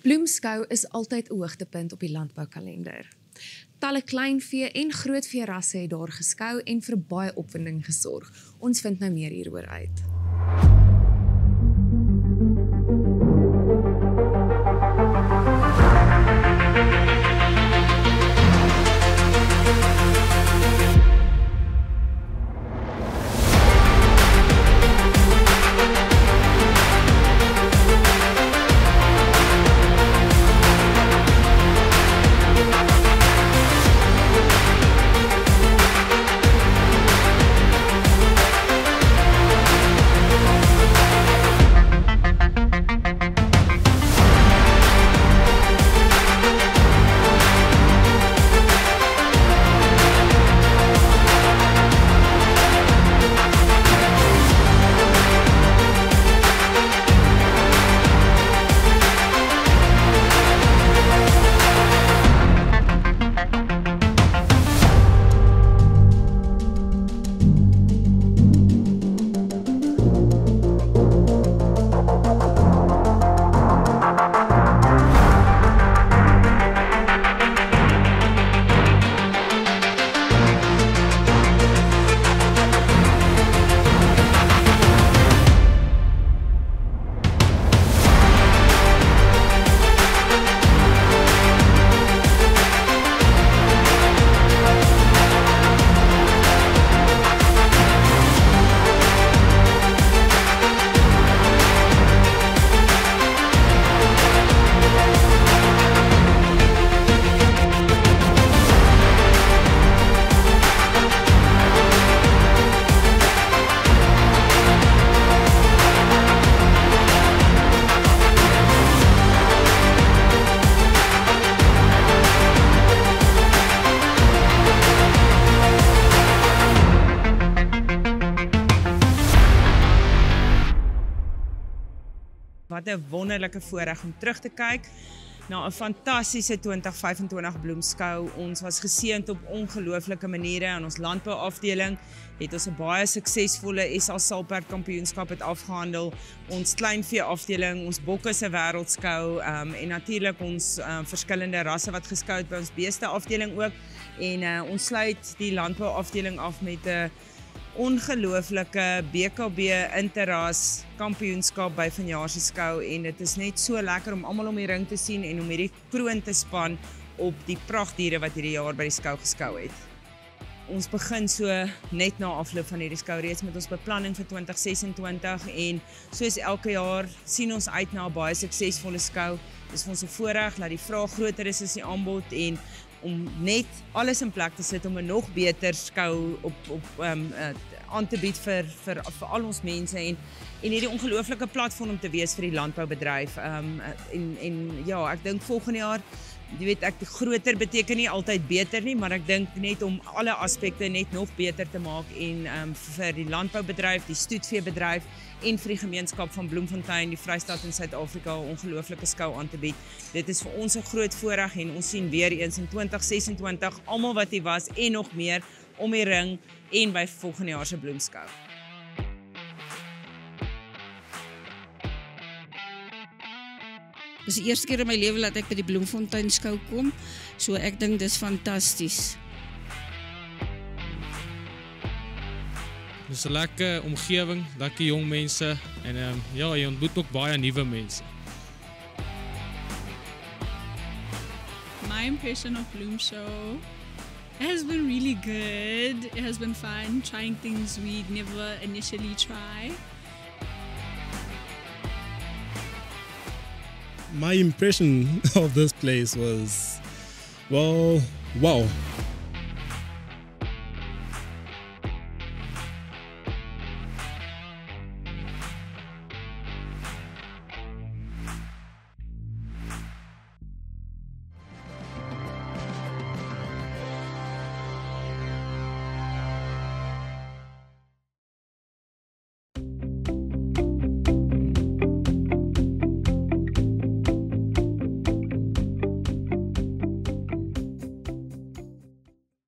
Bloemskou is altyd 'n hoogtepunt op die landboukalender. Talle kleinvee en grootvee rasse het daar geskou en vir baie opwinding gesorg. Ons vind nou meer hieroor uit. Wat 'n wonderlike voorreg om terug te kyk na 'n fantastiese 2025 Bloemskou. Ons was geseënd op ongelooflike maniere en ons landbouafdeling het ons 'n baie suksesvolle SA Salperd kampioenskap het afgehandel. Ons kleinvee afdeling, ons bokke se wêreldskou en natuurlik ons verskillende rasse wat geskou het by ons beeste afdeling ook. En ons sluit die landbouafdeling af met 'n ongelooflike BKB Interras kampioenskap by vanjaar se skou en dit is net so lekker om almal om die ring te sien en om hierdie kroon te span op die pragtdiere wat hierdie jaar by die skou geskou het. Ons begin so net na afloop van hierdie skou reeds met ons beplanning vir 2026 en soos elke jaar sien ons uit na 'n baie suksesvolle skou. Dis vir ons 'n voorreg dat die vraag groter is as die aanbod en om net alles in plek te sit om 'n nog beter skou aan te bied vir al ons mense en hierdie ongelooflike platform te wees vir die landboubedryf. En ja, ek dink volgende jaar, jy weet, groter beteken nie altyd beter nie, maar ek dink net om alle aspekte net nog beter te maak en vir die landboubedryf, die stoetveebedryf en vir die gemeenskap van Bloemfontein, die Vrystaat in Suid-Afrika 'n ongelooflike skou aan te bied. Dit is vir ons 'n groot voorreg en ons sien weer eens in 2026 almal wat hier was en nog meer om die ring en by volgende jaar se Bloemskou. Dis die eerste keer in my lewe dat ek by die Bloemfontein skou kom, so ek dink dis fantasties. Dis 'n lekker omgewing, lekker jong mense en ja, jy ontmoet ook baie nuwe mense. My impression of Bloemshow has been really good. It has been fun trying things we'd never initially try. My impression of this place was, well, wow.